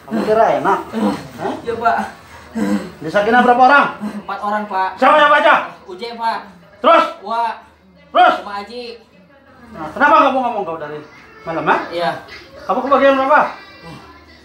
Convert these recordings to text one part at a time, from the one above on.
Kamu kira enak? Hah? Iya, Pak. Di Sakinah berapa orang? 4 orang, Pak. Siapa yang baca? Uje, Pak. Terus? Wah. Terus? Sama Aji. Nah, kenapa kamu ngomong kau dari malam, ha? Iya. Kamu kebagian berapa?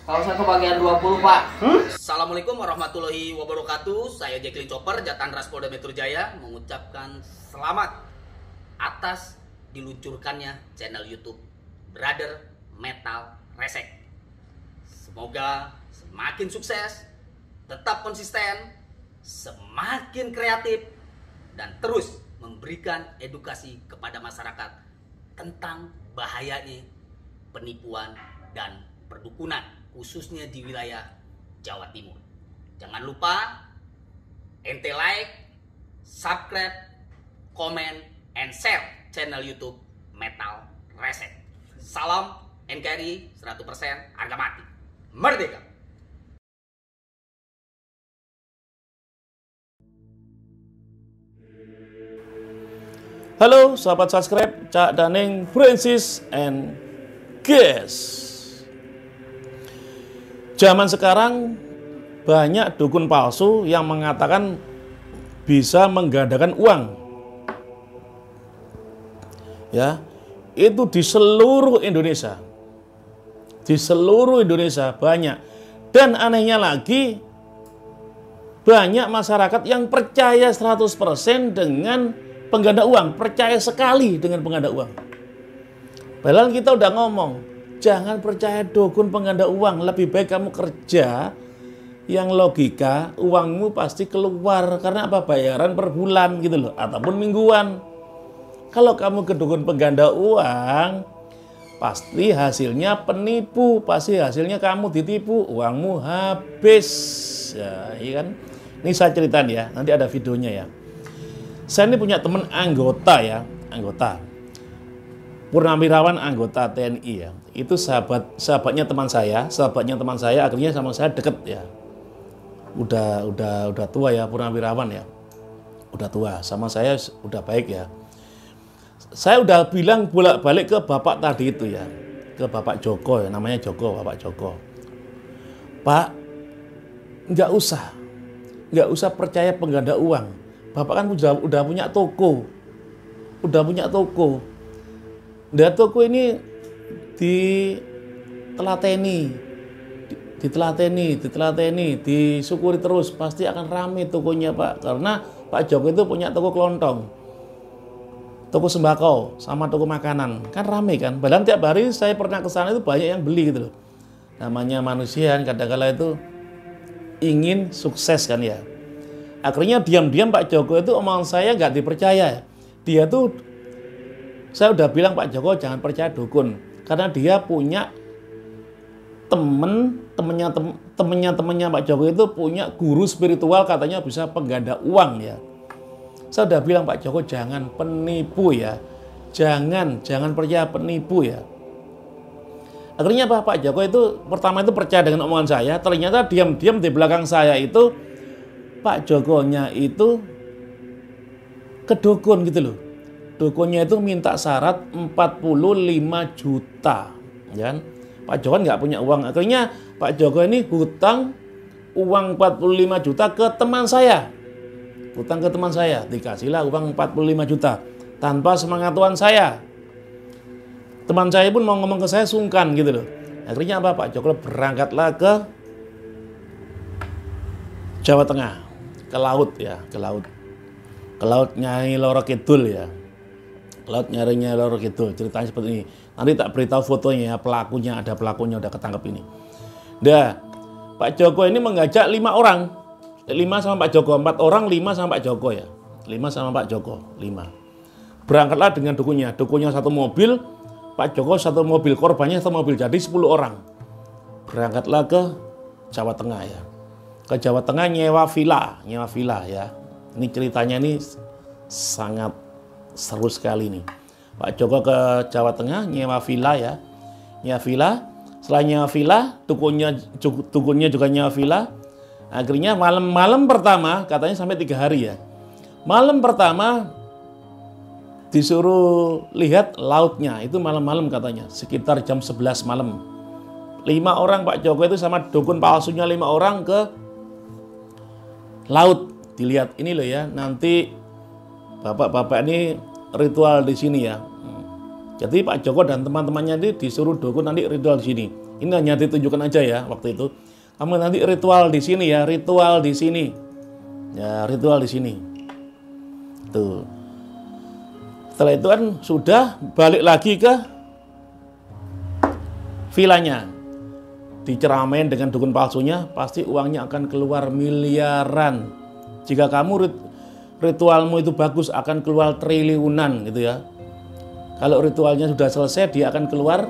Kalau saya kebagian 20, Pak. Assalamualaikum warahmatullahi wabarakatuh. Saya Jacqueline Chopper, Jatandras Polda Metro Jaya, mengucapkan selamat atas diluncurkannya channel YouTube Brother Metal Resek. Semoga semakin sukses, tetap konsisten, semakin kreatif, dan terus memberikan edukasi kepada masyarakat tentang bahayanya penipuan dan perdukunan, khususnya di wilayah Jawa Timur. Jangan lupa ente like, subscribe, comment, and share channel YouTube Metal Resek. Salam NKRI 100% harga mati. Merdeka! Halo sahabat subscribe, Cak Daning, Francis, and Guys. Zaman sekarang banyak dukun palsu yang mengatakan bisa menggandakan uang. Ya, itu di seluruh Indonesia. Di seluruh Indonesia banyak. Dan anehnya lagi, banyak masyarakat yang percaya 100% dengan pengganda uang, percaya sekali dengan pengganda uang. Padahal kita udah ngomong, jangan percaya dukun pengganda uang, lebih baik kamu kerja yang logika, uangmu pasti keluar karena apa? Bayaran per bulan gitu loh, ataupun mingguan. Kalau kamu ke dukun pengganda uang, pasti hasilnya penipu, pasti hasilnya kamu ditipu, uangmu habis. Ya, iya kan? Ini saya ceritain ya, nanti ada videonya ya. Saya ini punya teman anggota ya, anggota purnawirawan anggota TNI ya. Itu sahabatnya teman saya akhirnya sama saya deket ya. Udah tua ya, purnawirawan ya. Udah tua, sama saya udah baik ya. Saya udah bilang bolak-balik ke bapak tadi itu ya, ke Bapak Joko ya, namanya Joko, Bapak Joko. Pak, nggak usah percaya pengganda uang. Bapak kan udah punya toko. Dan toko ini ditelateni, disyukuri terus. Pasti akan rame tokonya, Pak. Karena Pak Joko itu punya toko kelontong, toko sembako, sama toko makanan. Kan rame kan. Padahal tiap hari saya pernah ke sana itu banyak yang beli gitu loh. Namanya manusia kadang-kala itu ingin sukses kan ya. Akhirnya diam-diam Pak Joko itu omongan saya nggak dipercaya. Dia tuh, saya udah bilang Pak Joko jangan percaya dukun. Karena dia punya temennya Pak Joko itu punya guru spiritual katanya bisa pengganda uang ya. Saya udah bilang Pak Joko jangan penipu ya. Jangan percaya penipu ya. Akhirnya Pak Joko itu pertama itu percaya dengan omongan saya. Ternyata diam-diam di belakang saya itu Pak Jokonya itu ke dukun gitu loh. Dukunnya itu minta syarat 45 juta. Ya. Pak Joko nggak punya uang. Akhirnya Pak Joko ini hutang uang 45 juta ke teman saya. Hutang ke teman saya. Dikasihlah uang 45 juta. Tanpa sepengetahuan saya. Teman saya pun mau ngomong ke saya sungkan gitu loh. Akhirnya apa? Pak Joko berangkatlah ke Jawa Tengah. Ke laut ya, ke laut Nyai Loro Kidul ya, laut Nyai Loro Kidul. Ceritanya seperti ini. Nanti tak beritahu fotonya ya, pelakunya ada, pelakunya udah ketangkep ini. Dah, Pak Joko ini mengajak 5 orang, 5 sama Pak Joko, 4 orang, 5 sama Pak Joko ya, 5 sama Pak Joko, 5. Berangkatlah dengan dukunnya satu mobil, Pak Joko satu mobil, korbannya satu mobil, jadi 10 orang. Berangkatlah ke Jawa Tengah ya. Ke Jawa Tengah nyewa villa ya. Ini ceritanya ini sangat seru sekali nih. Pak Joko ke Jawa Tengah nyewa villa ya. Nyewa villa, setelah nyewa villa, dukunnya juga nyewa villa. Akhirnya malam pertama katanya sampai 3 hari ya. Malam pertama disuruh lihat lautnya, itu malam-malam katanya, sekitar jam 11 malam. 5 orang Pak Joko itu sama dukun palsunya 5 orang ke laut. Dilihat ini loh ya, nanti bapak-bapak ini ritual di sini ya. Jadi Pak Joko dan teman-temannya ini disuruh dukun nanti ritual di sini. Ini hanya ditunjukkan aja ya waktu itu. Kamu nanti ritual di sini ya, ritual di sini. Ya, ritual di sini. Tuh. Setelah itu kan sudah balik lagi ke vilanya. Diceramain dengan dukun palsunya, pasti uangnya akan keluar miliaran. Jika kamu ritualmu itu bagus, akan keluar triliunan gitu ya. Kalau ritualnya sudah selesai, dia akan keluar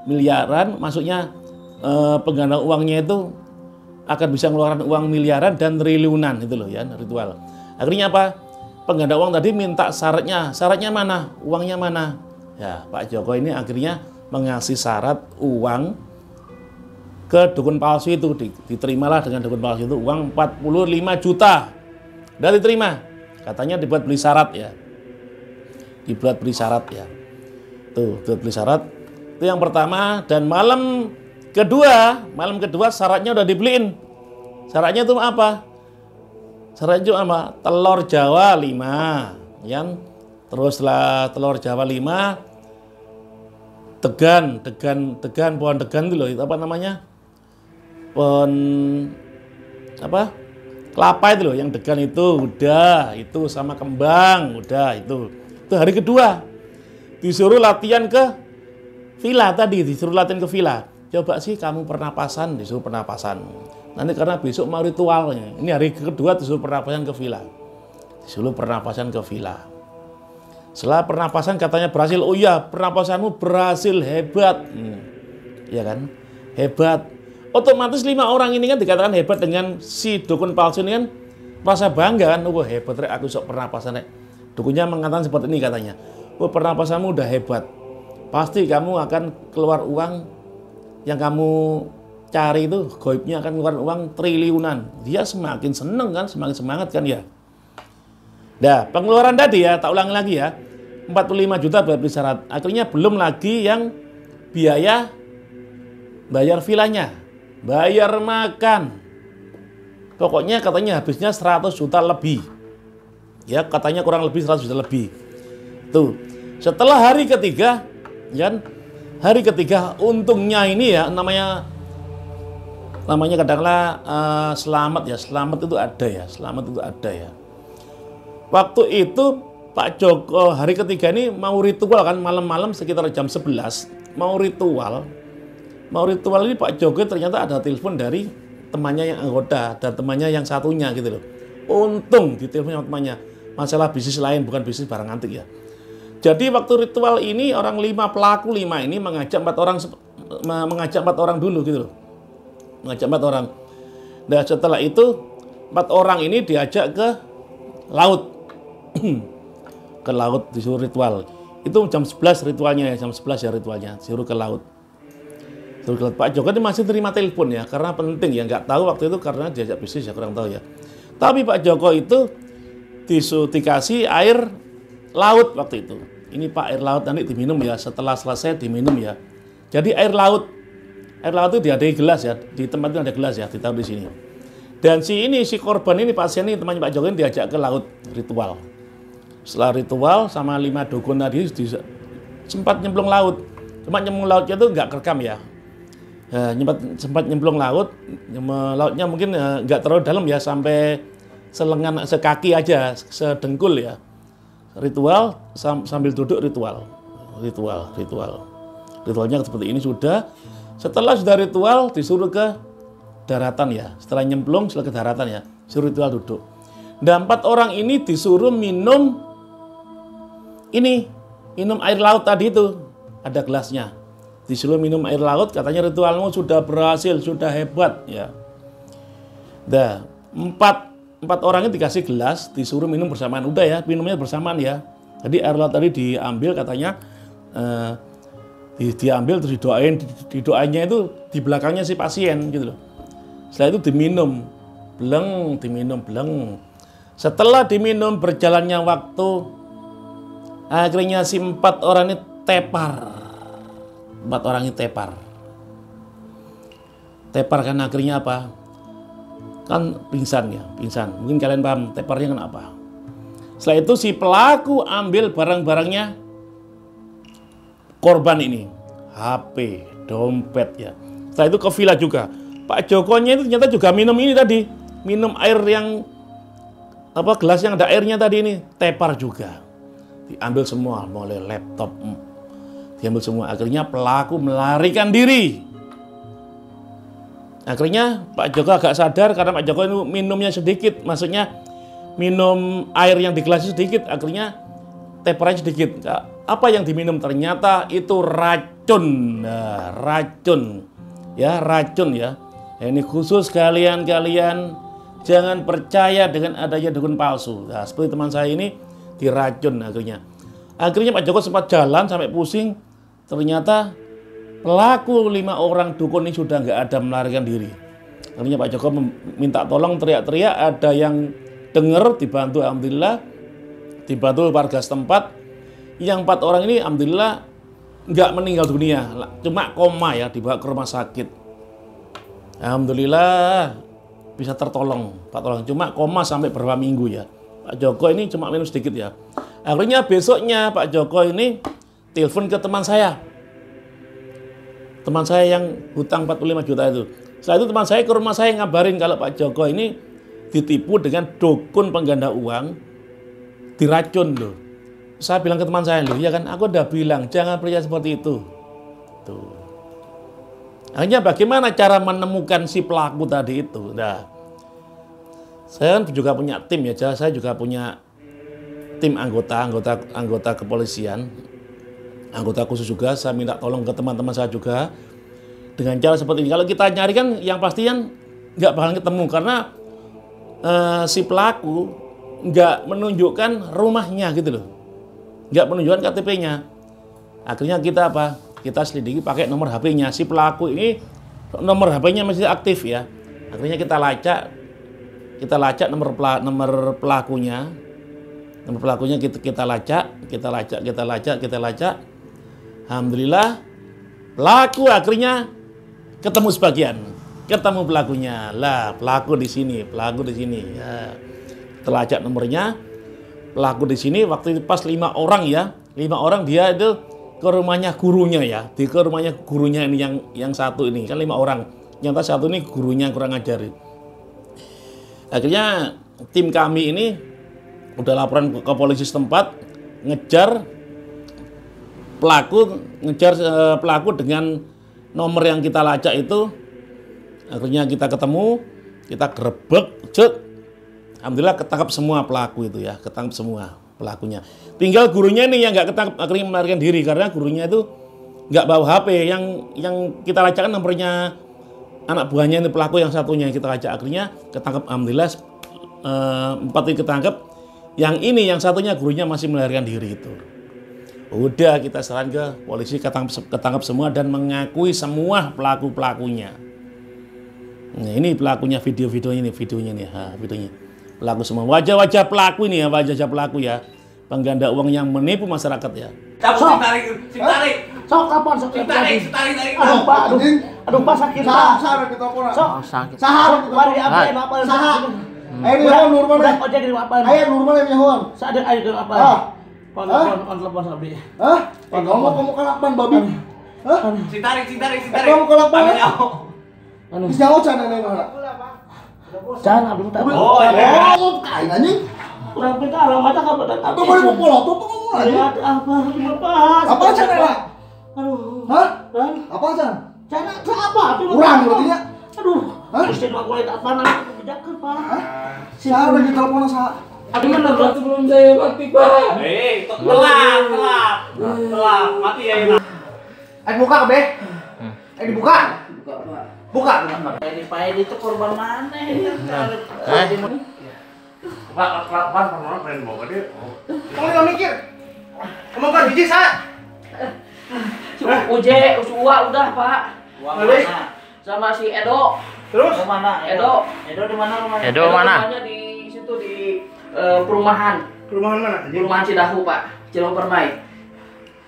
miliaran. Maksudnya pengganda uangnya itu akan bisa mengeluarkan uang miliaran dan triliunan itu loh ya, ritual. Akhirnya apa? Pengganda uang tadi minta syaratnya. Syaratnya mana? Uangnya mana? Ya, Pak Joko ini akhirnya mengasih syarat uang ke dukun palsu itu. Diterimalah dengan dukun palsu itu uang 45 juta. Dan diterima. Katanya dibuat beli syarat ya. Dibuat beli syarat ya. Tuh, dibuat beli syarat. Itu yang pertama. Dan malam kedua syaratnya udah dibeliin. Syaratnya itu apa? Syaratnya itu apa? Telur Jawa 5. Ya. Teruslah telur Jawa 5. Degan, pohon degan itu loh, itu apa namanya? Pohon apa? Kelapa itu loh, yang degan itu udah, itu sama kembang, udah itu. Itu hari kedua. Disuruh latihan ke villa tadi, disuruh latihan ke villa. Coba sih kamu pernapasan, disuruh pernapasan. Nanti karena besok mau ritualnya. Ini hari kedua disuruh pernapasan ke villa. Disuruh pernapasan ke villa. Setelah pernapasan katanya berhasil. Oh iya, pernapasanmu berhasil, hebat. Ya kan? Hebat. Otomatis 5 orang ini kan dikatakan hebat dengan si dukun palsu ini kan merasa bangga kan. Oh hebat, rek, aku sok pernapasan, rek. Dukunnya mengatakan seperti ini katanya. Oh pernapasanmu udah hebat. Pasti kamu akan keluar uang yang kamu cari itu, goibnya akan keluar uang triliunan. Dia semakin seneng kan, semakin semangat kan ya. Nah, pengeluaran tadi ya, tak ulang lagi ya. 45 juta buat beli syarat. Akhirnya belum lagi yang biaya bayar villanya, bayar makan. Pokoknya katanya habisnya 100 juta lebih. Ya, katanya kurang lebih 100 juta lebih. Tuh. Setelah hari ketiga, kan? Hari ketiga untungnya ini ya namanya katakanlah selamat ya. Selamat itu ada ya. Selamat itu ada ya. Waktu itu Pak Joko hari ketiga ini mau ritual kan malam-malam sekitar jam 11 mau ritual ini Pak Joko ternyata ada telepon dari temannya yang anggota dan temannya yang satunya gitu loh. Untung ditelepon sama temannya, masalah bisnis lain bukan bisnis barang antik ya. Jadi waktu ritual ini pelaku 5 ini mengajak 4 orang dulu gitu loh. Mengajak 4 orang. Nah setelah itu 4 orang ini diajak ke laut. Ke laut disuruh ritual. Itu jam 11 ritualnya ya, jam 11 ya ritualnya, disuruh ke laut. Disuruh ke laut. Pak Joko ini masih terima telepon ya, karena penting ya, nggak tahu waktu itu karena diajak bisnis ya, kurang tahu ya. Tapi Pak Joko itu dikasih air laut waktu itu. Ini Pak, air laut nanti diminum ya, setelah selesai diminum ya. Jadi air laut itu diadai gelas ya, di tempat itu ada gelas ya, ditaruh di sini. Dan si korban ini, pasien ini, temannya Pak Joko ini diajak ke laut ritual. Setelah ritual sama 5 dukun tadi sempat nyemplung laut. Cuma nyemplung lautnya itu nggak kerekam ya. Sempat nyemplung lautnya mungkin nggak terlalu dalam ya, sampai selengan, sekaki aja, sedengkul ya. Ritual sambil duduk ritualnya seperti ini sudah. Setelah sudah ritual disuruh ke daratan ya. Setelah nyemplung ke daratan ya, suruh ritual duduk. Dan 4 orang ini disuruh minum air laut tadi itu, ada gelasnya. Disuruh minum air laut, katanya ritualmu sudah berhasil, sudah hebat ya. Nah, 4 orang ini dikasih gelas, disuruh minum bersamaan. Udah ya, minumnya bersamaan ya. Jadi air laut tadi diambil katanya, diambil terus didoainnya itu di belakangnya si pasien gitu loh. Setelah itu diminum bleng. Setelah diminum berjalannya waktu, akhirnya si 4 orang ini tepar. 4 orang ini tepar. Tepar kan akhirnya apa? Kan pingsan ya, pingsan. Mungkin kalian paham teparnya kenapa? Setelah itu si pelaku ambil barang-barangnya korban ini, HP, dompet ya. Setelah itu ke villa juga. Pak Jokonya itu ternyata juga minum ini tadi, minum air yang apa, gelas yang ada airnya tadi ini, tepar juga. Diambil semua, mulai laptop, diambil semua. Akhirnya pelaku melarikan diri. Akhirnya Pak Joko agak sadar karena Pak Joko itu minumnya sedikit, maksudnya minum air yang di gelas sedikit, akhirnya teparnya sedikit. Apa yang diminum ternyata itu racun. Nah, racun ya. Ini khusus kalian jangan percaya dengan adanya dukun palsu. Nah, seperti teman saya ini diracun akhirnya. Akhirnya Pak Joko sempat jalan sampai pusing. Ternyata pelaku 5 orang dukun ini sudah nggak ada, melarikan diri. Akhirnya Pak Joko minta tolong, teriak-teriak, ada yang dengar, dibantu alhamdulillah, dibantu warga setempat. Yang 4 orang ini alhamdulillah nggak meninggal dunia, cuma koma ya, dibawa ke rumah sakit. Alhamdulillah bisa tertolong 4 orang, cuma koma sampai berapa minggu ya. Pak Joko ini cuma minum sedikit ya. Akhirnya besoknya Pak Joko ini telepon ke teman saya yang hutang 45 juta itu. Setelah itu teman saya ke rumah saya ngabarin kalau Pak Joko ini ditipu dengan dukun pengganda uang, diracun loh. Saya bilang ke teman saya, loh ya kan aku udah bilang jangan percaya seperti itu. Tuh. Hanya bagaimana cara menemukan si pelaku tadi itu. Nah, saya kan juga punya tim ya, saya juga punya tim anggota kepolisian, anggota khusus juga. Saya minta tolong ke teman-teman saya juga dengan cara seperti ini. Kalau kita nyari kan yang pasti kan nggak bakal ketemu karena si pelaku nggak menunjukkan rumahnya gitu loh, nggak menunjukkan KTP-nya. Akhirnya kita apa? Kita selidiki pakai nomor HP-nya. Si pelaku ini nomor HP-nya masih aktif ya. Akhirnya kita lacak nomor pelakunya. Nomor pelakunya kita lacak. Alhamdulillah pelaku akhirnya ketemu sebagian. Ketemu pelakunya. Lah, pelaku di sini. Ya. Terlacak nomornya. Pelaku di sini waktu itu pas 5 orang ya. 5 orang dia itu ke rumahnya gurunya ya. Ke rumahnya gurunya ini yang satu ini. Kan 5 orang. Nyata satu ini gurunya kurang ajar. Akhirnya tim kami ini udah laporan ke polisi setempat, ngejar pelaku dengan nomor yang kita lacak itu. Akhirnya kita ketemu, kita gerebek, alhamdulillah ketangkap semua pelaku itu ya, ketangkap semua pelakunya. Tinggal gurunya ini yang nggak ketangkap, akhirnya melarikan diri karena gurunya itu nggak bawa HP. Yang kita lacak kan nomornya anak buahnya ini, pelaku yang satunya kita lacak, akhirnya ketangkap alhamdulillah 4 ini ketangkap. Yang ini yang satunya gurunya masih melarikan diri itu. Udah kita serahkan ke polisi, ketangkap semua dan mengakui semua pelakunya. Nah, ini pelakunya, videonya nih, videonya. Pelaku semua, wajah-wajah pelaku ini ya, wajah pelaku ya. Pengganda uang yang menipu masyarakat ya. Cabut, tarik. Sok kapan? Tarik. Aduh, Pak sakit. Sahar kita pura. Sakit. Sahar, mari apa? Sahar. Ayo normal. Oh jadi apa? Ayo normal ya hon. Sadar ayo apa? On telepon sabi. Hah? Kamu kelapan babi. Hah? Si tarik. Kamu kelapan. Bisa ocan nenek mana? Jangan abis tak. Oh iya. Kain anjing. Kurang pintar alamatnya kamu dan apa? Tuh boleh pola tuh ngomong lagi. Apa cara lah? Aduh. Hah? Apa cara? Cara apa? Kurang berarti ya. Aduh. Hah? Mesti aku lihat apa nanti kebijakan Pak. Siapa lagi telepon sa? Aduh mana berarti belum saya mati Pak. Telat. Mati ya ini. Ayo buka be. Ayo dibuka. Buka. Ini Pak Edi itu korban mana? Pak pernah main bola dia. Kamu nggak mikir? Kamu kan biji sa? Usua udah Pak. Sama si Edo. Terus? Mana? Edo di mana rumahnya? Edo mana? Rumahnya di situ di perumahan. Perumahan mana? Perumahan Cidahu Pak. Cilok Permai.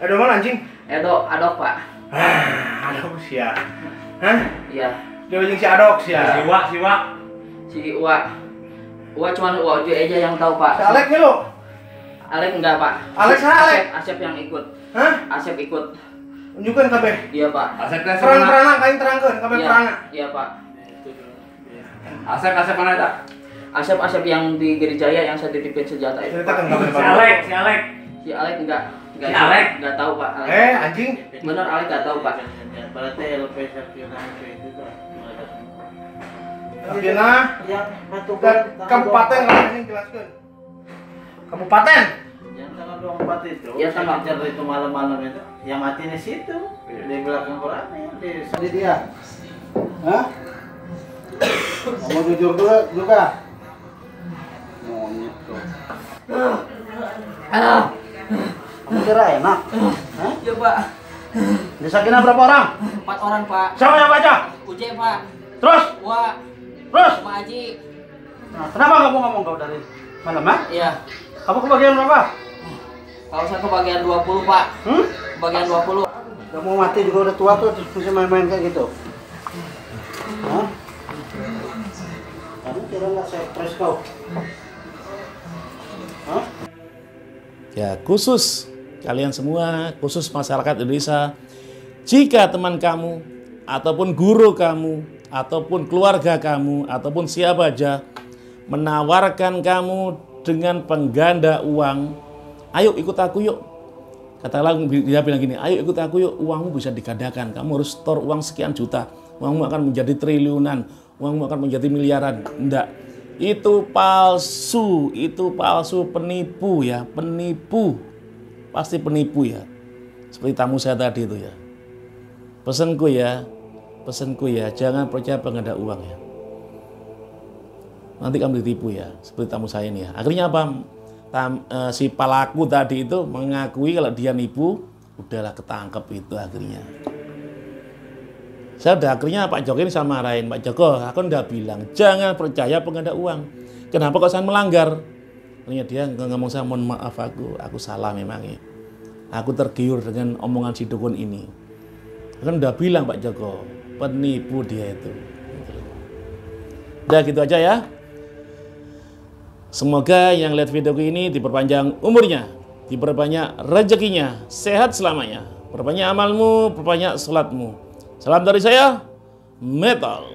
Edo mana anjing? Edo, Adok Pak. Ada usia. Hah? Iya. Dia jeung si Adok sih ya. Si Uwa cuma Uwa aja yang tahu Pak. Si Alek nih lo. Alek enggak Pak. Alek sah Alek. Asep yang ikut. Hah? Asep ikut. Unjukkan kabeh. Iya Pak. Perang-perang kain terangkeun kabeh Iya. perangna. Iya Pak. Asep mana tak? Asep yang di Gerijaya yang saya titipin senjata itu. Ceritakan kabeh. Si Alek enggak tahu Pak. Anjing. Bener Alek enggak tahu Pak. Berarti LPS itu Akhirnya yang satu kabupaten yang jelaskan. Kabupaten. Yang tanggal 24 itu. Ya, tanggal. Kejar itu malam-malam itu. Yang mati di situ. Di belakang Quran Di dia. Hah? Kamu jujur dulu juga. Monyet tuh. Kamu kira enak? Hah? Iya Pak. Di Sakinah berapa orang? 4 orang Pak. Siapa yang baca? Uje Pak. Terus? Wah. Terus? Sama Aji. Nah, kenapa kamu ngomong kau dari malam, ha? Iya. Kamu kebagian berapa? Kalau saya kebagian 20 Pak. Kebagian 20. Kamu mati juga udah tua tuh, bisa main-main kayak gitu. Hah? Kamu kira nggak saya stres kau? Hah? Ya, khusus kalian semua, khusus masyarakat Indonesia, jika teman kamu, ataupun guru kamu, ataupun keluarga kamu, ataupun siapa aja menawarkan kamu dengan pengganda uang, ayo ikut aku yuk. Katakanlah dia bilang gini, ayo ikut aku yuk, uangmu bisa digandakan, kamu harus store uang sekian juta, uangmu akan menjadi triliunan, uangmu akan menjadi miliaran. Enggak, itu palsu, penipu ya, penipu. Pasti penipu ya. Seperti tamu saya tadi itu ya. Pesanku ya, jangan percaya pengganda uang ya. Nanti kamu ditipu ya, seperti tamu saya ini ya. Akhirnya apa? Si pelaku tadi itu mengakui kalau dia nipu, udahlah ketangkep itu akhirnya. Saya udah akhirnya Pak Joko ini sama marahin, Pak Joko, aku udah bilang jangan percaya pengganda uang. Kenapa kok saya melanggar? Akhirnya dia ngomong, saya mohon maaf aku salah memangnya. Aku tergiur dengan omongan si dukun ini. Kan udah bilang Pak Joko, penipu dia itu. Udah gitu aja ya. Semoga yang lihat video ini diperpanjang umurnya, diperbanyak rezekinya, sehat selamanya, perbanyak amalmu, perbanyak sholatmu. Salam dari saya, Metal.